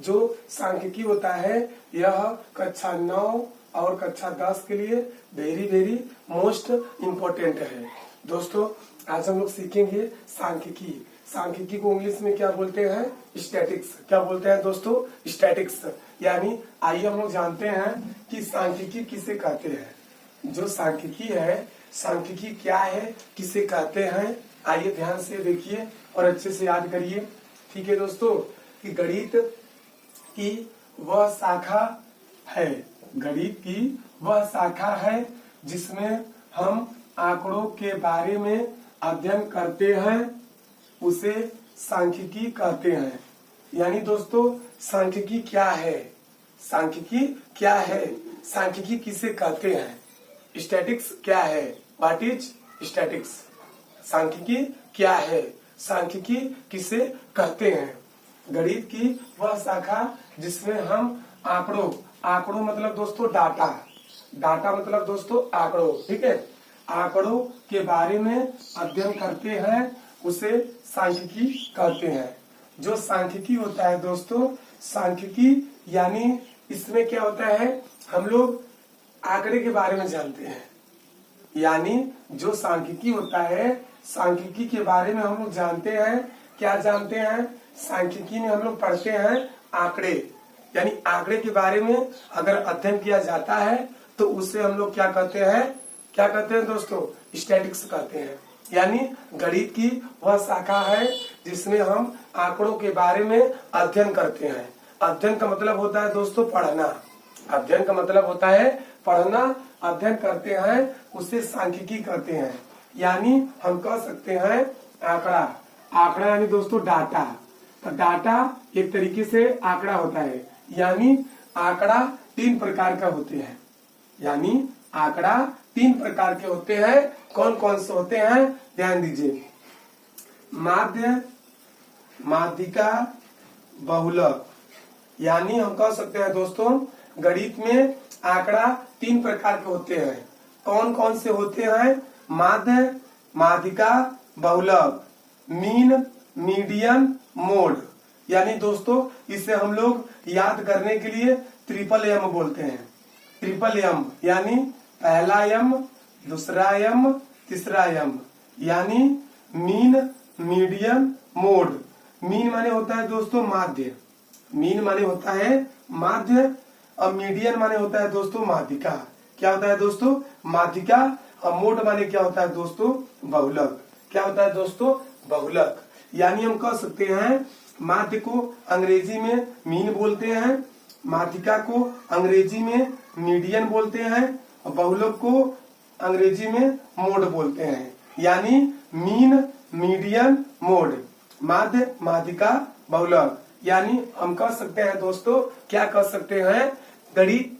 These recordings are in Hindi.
जो सांख्यिकी होता है यह कक्षा 9 और कक्षा 10 के लिए वेरी वेरी मोस्ट इम्पोर्टेंट है। दोस्तों आज हम लोग सीखेंगे सांख्यिकी। सांख्यिकी को इंग्लिश में क्या बोलते हैं? स्टैटिक्स। क्या बोलते हैं दोस्तों? स्टैटिक्स। यानी आइए हम लोग जानते हैं कि सांख्यिकी किसे कहते हैं। जो सांख्यिकी है, सांख्यिकी क्या है, किसे कहते हैं, आइए ध्यान से देखिए और अच्छे से याद करिए। ठीक है दोस्तों, कि गणित की वह शाखा है, गणित की वह शाखा है जिसमें हम आंकड़ों के बारे में अध्ययन करते हैं, उसे सांख्यिकी कहते हैं। यानी दोस्तों सांख्यिकी क्या है? सांख्यिकी क्या है? सांख्यिकी किसे कहते हैं? स्टैटिक्स क्या है? What is statics? सांख्यिकी क्या है? सांख्यिकी किसे कहते हैं? गणित की वह शाखा जिसमें हम आंकड़ों मतलब दोस्तों डाटा, डाटा मतलब दोस्तों आंकड़ों, ठीक है, आंकड़ों के बारे में अध्ययन करते हैं, उसे सांख्यिकी कहते हैं। जो सांख्यिकी होता है दोस्तों, सांख्यिकी यानी इसमें क्या होता है, हम लोग आंकड़े के बारे में जानते हैं। यानी जो सांख्यिकी होता है, सांख्यिकी के बारे में हम लोग जानते हैं। क्या जानते हैं? सांख्यिकी में हम लोग पढ़ते हैं आंकड़े, यानी आंकड़े के बारे में अगर अध्ययन किया जाता है तो उसे हम लोग क्या कहते हैं? क्या कहते हैं दोस्तों? स्टैटिक्स कहते हैं। यानी गणित की वह शाखा है जिसमें हम आंकड़ों के बारे में अध्ययन करते हैं। अध्ययन का मतलब होता है दोस्तों पढ़ना। अध्ययन का मतलब होता है पढ़ना, अध्ययन करते हैं, उसे सांख्यिकी कहते हैं। यानी हम कह सकते हैं आंकड़ा, आंकड़ा यानी दोस्तों डाटा। तो डाटा एक तरीके से आंकड़ा होता है। यानी आंकड़ा 3 प्रकार का होते हैं। यानी आंकड़ा 3 प्रकार के होते हैं। कौन कौन से होते हैं? ध्यान दीजिए। माध्य, माध्यिका, बहुलक। यानी हम कह सकते हैं दोस्तों गणित में आंकड़ा 3 प्रकार के होते हैं। कौन कौन से होते हैं? माध्य, माध्यिका, बहुलक, मीन, मीडियन, मोड। यानी दोस्तों इसे हम लोग याद करने के लिए ट्रिपल एम बोलते हैं। ट्रिपल एम यानी पहला एम, दूसरा एम, तीसरा एम। यानी मीन, मीडियन, मोड। मीन माने होता है दोस्तों माध्य, मीन माने होता है माध्य, और मीडियन माने होता है दोस्तों माध्यिका। क्या होता है दोस्तों? माध्यिका। और मोड माने क्या होता है दोस्तों? बहुलक। क्या होता है दोस्तों? बहुलक। यानी हम कह सकते हैं माध्य को अंग्रेजी में मीन बोलते हैं, माध्यिका को अंग्रेजी में मीडियन बोलते हैं, और बहुलक को अंग्रेजी में मोड बोलते हैं। यानी मीन, मीडियन, मोड, माध्य, माध्यिका, बहुलक। यानी हम कह सकते हैं दोस्तों, क्या कह सकते हैं, गणित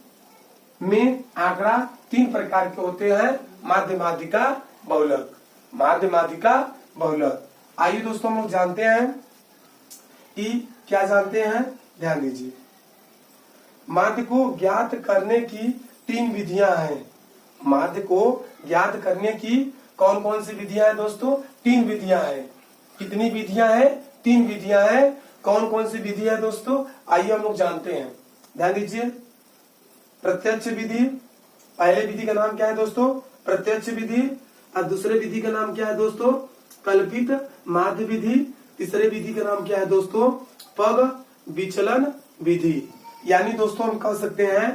में आंकड़ा 3 प्रकार के होते हैं। माध्य, माध्यिका, बहुलक। माध्य, माध्यिका, बहुलक। आइए दोस्तों हम लोग जानते हैं कि क्या जानते हैं। ध्यान दीजिए। माध्य को ज्ञात करने की 3 विधियां हैं। माध्य को ज्ञात करने की कौन कौन सी विधियां हैं दोस्तों? 3 विधियां हैं। कितनी विधियां हैं? 3 विधियां हैं। कौन कौन सी विधि है दोस्तों? आइए हम लोग जानते हैं। ध्यान दीजिए। प्रत्यक्ष विधि, पहले विधि का नाम क्या है दोस्तों? प्रत्यक्ष विधि। और दूसरे विधि का नाम क्या है दोस्तों? कल्पित माध्य विधि। तीसरे विधि का नाम क्या है दोस्तों? पग विचलन विधि। यानी दोस्तों हम कह सकते हैं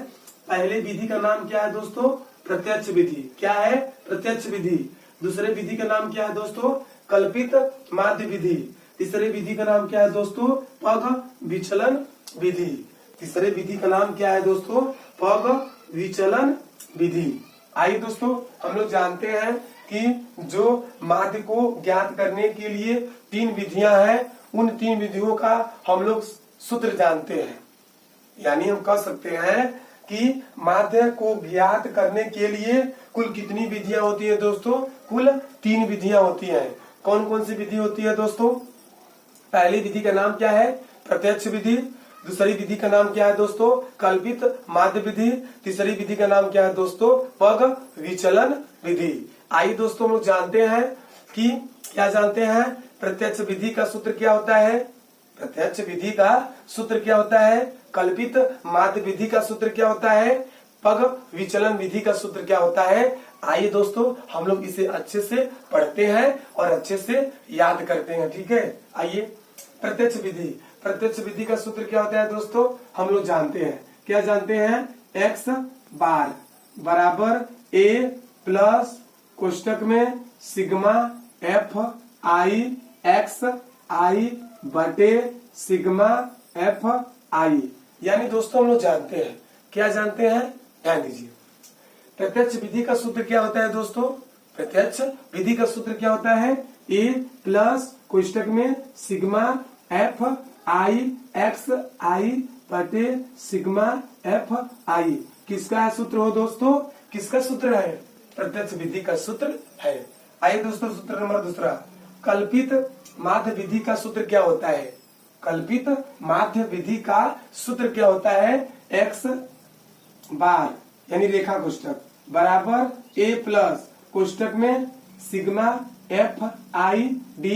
पहले विधि का नाम क्या है दोस्तों? प्रत्यक्ष विधि। क्या है? प्रत्यक्ष विधि। दूसरे विधि का नाम क्या है दोस्तों? कल्पित माध्य विधि। तीसरे विधि का नाम क्या है दोस्तों? पग विचलन विधि। तीसरे विधि का नाम क्या है दोस्तों? पग विचलन विधि। आइए दोस्तों हम लोग जानते हैं कि जो माध्य को ज्ञात करने के लिए 3 विधियां हैं, उन 3 विधियों का हम लोग सूत्र जानते हैं। यानी हम कह सकते हैं कि माध्य को ज्ञात करने के लिए कुल कितनी विधियां होती है दोस्तों? कुल 3 विधियां होती हैं। कौन कौन सी विधि होती है दोस्तों? पहली विधि का नाम क्या है? प्रत्यक्ष विधि। दूसरी विधि का नाम क्या है दोस्तों? कल्पित माध्य विधि। तीसरी विधि का नाम क्या है दोस्तों? पग विचलन विधि। आइए दोस्तों हम लोग जानते हैं कि क्या जानते हैं? प्रत्यक्ष विधि का सूत्र क्या होता है? प्रत्यक्ष विधि का सूत्र क्या होता है? कल्पित माध्य विधि का सूत्र क्या होता है? पग विचलन विधि का सूत्र क्या होता है? आइए दोस्तों हम लोग इसे अच्छे से पढ़ते हैं और अच्छे से याद करते हैं। ठीक है, आइए प्रत्यक्ष विधि का सूत्र क्या होता है दोस्तों? हम लोग जानते हैं, क्या जानते हैं? x बार बराबर a प्लस कोष्टक में sigma f i x i बटे सिग्मा f i। यानी दोस्तों हम लोग जानते हैं, क्या जानते हैं? ध्यान दीजिए, प्रत्यक्ष विधि का सूत्र क्या होता है दोस्तों? प्रत्यक्ष विधि का सूत्र क्या होता है? a प्लस कोष्टक में sigma f i x i बटे सिग्मा f i। किसका है सूत्र हो दोस्तों? किसका सूत्र है? प्रत्यक्ष विधि का सूत्र है। आइए दोस्तों सूत्र नंबर दूसरा, कल्पित माध्य विधि का सूत्र क्या होता है? कल्पित माध्य विधि का सूत्र क्या होता है? x बार यानी रेखा कोष्टक बराबर a प्लस कोष्टक में sigma f i d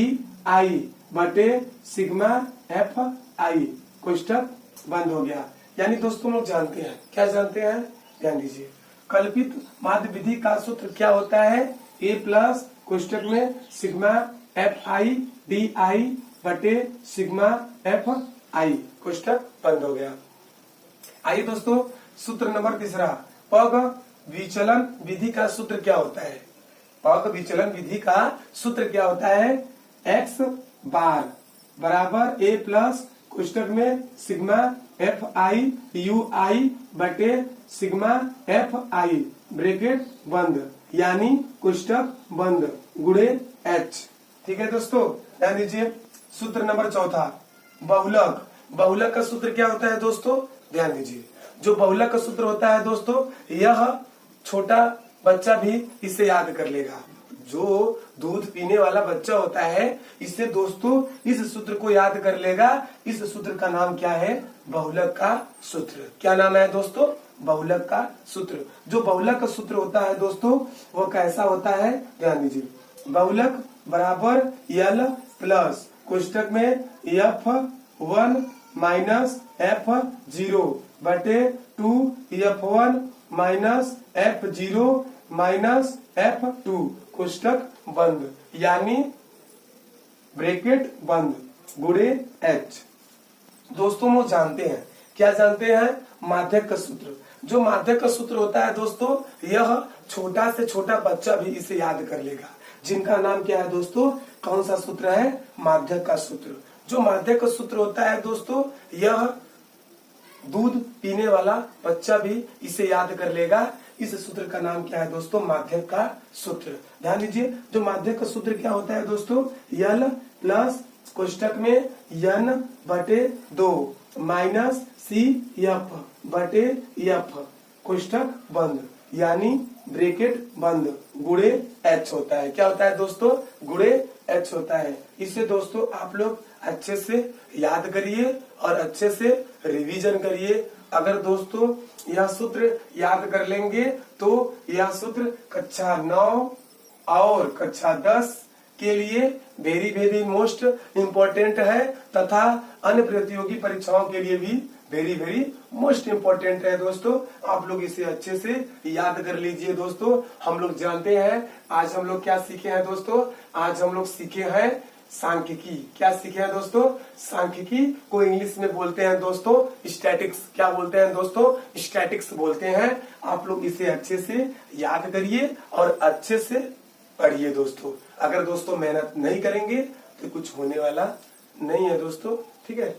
i बटे सिग्मा f i, कोष्टक बंद हो गया। यानी दोस्तों लोग जानते हैं, क्या जानते हैं? ध्यान दीजिए, कल्पित माध्य विधि का सूत्र क्या होता है? a प्लस कोष्टक में sigma f i d i बटे सिग्मा f i, कोष्टक बंद हो गया। आइए दोस्तों सूत्र नंबर तीसरा, पग विचलन विधि का सूत्र क्या होता है? पग विचलन विधि का सूत्र क्या होता है? x बार बराबर a प्लस कोष्टक में sigma f i u i बटे सिग्मा f i ब्रैकेट बंद यानी कोष्टक बंद गुणे h। ठीक है दोस्तों, ध्यान दीजिए। सूत्र नंबर चौथा, बहुलक। बहुलक का सूत्र क्या होता है दोस्तों? ध्यान दीजिए, जो बहुलक का सूत्र होता है दोस्तों, यह छोटा बच्चा भी इसे याद कर लेगा। जो दूध पीने वाला बच्चा होता है इसे दोस्तों इस सूत्र को याद कर लेगा। इस सूत्र का नाम क्या है? बहुलक का सूत्र। क्या नाम है दोस्तों? बहुलक का सूत्र। जो बहुलक का सूत्र होता है दोस्तों वो कैसा होता है? ध्यान दीजिए, बहुलक बराबर यल प्लस कोष्टक में f1 माइनस f0 बटे 2f1 minus f0 minus f2, कोष्टक बंद यानी ब्रैकेट बंद गुणे h। दोस्तों वो जानते हैं, क्या जानते हैं? माध्यक का सूत्र। जो माध्यक का सूत्र होता है दोस्तों, यह छोटा से छोटा बच्चा भी इसे याद कर लेगा। जिनका नाम क्या है दोस्तों? कौन सा सूत्र है? माध्यक का सूत्र। जो माध्यक का सूत्र होता है दोस्तों, यह दूध पीने वाला बच्चा भी इसे याद कर लेगा। इस सूत्र का नाम क्या है दोस्तों? माध्यक का सूत्र। ध्यान दीजिए, जो माध्यक का सूत्र क्या होता है दोस्तों? यल प्लस कोष्टक में यन बटे 2 माइनस सी एफ बटे एफ, कोष्टक बंद यानी ब्रैकेट बंद गुणे h होता है। क्या होता है दोस्तों? गुणे h होता है। इसे दोस्तों आप लोग अच्छे से याद करिए और अच्छे से रिवीजन करिए। अगर दोस्तों यह सूत्र याद कर लेंगे तो यह सूत्र कक्षा 9 और कक्षा 10 के लिए वेरी मोस्ट इम्पोर्टेंट है तथा अन्य प्रतियोगी परीक्षाओं के लिए भी वेरी मोस्ट इम्पोर्टेंट है। दोस्तों आप लोग इसे अच्छे से याद कर लीजिए। दोस्तों हम लोग जानते हैं आज हम लोग क्या सीखे हैं दोस्तों? आज हम लोग सीखे हैं सांख्यिकी। क्या सीखे हैं दोस्तों? सांख्यिकी को इंग्लिश में बोलते हैं दोस्तों स्टैटिक्स। क्या बोलते हैं दोस्तों? स्टैटिक्स बोलते हैं। आप लोग इसे अच्छे से याद करिए और अच्छे से पढ़िए दोस्तों। अगर दोस्तों मेहनत नहीं करेंगे तो कुछ होने वाला नहीं है दोस्तों। ठीक है।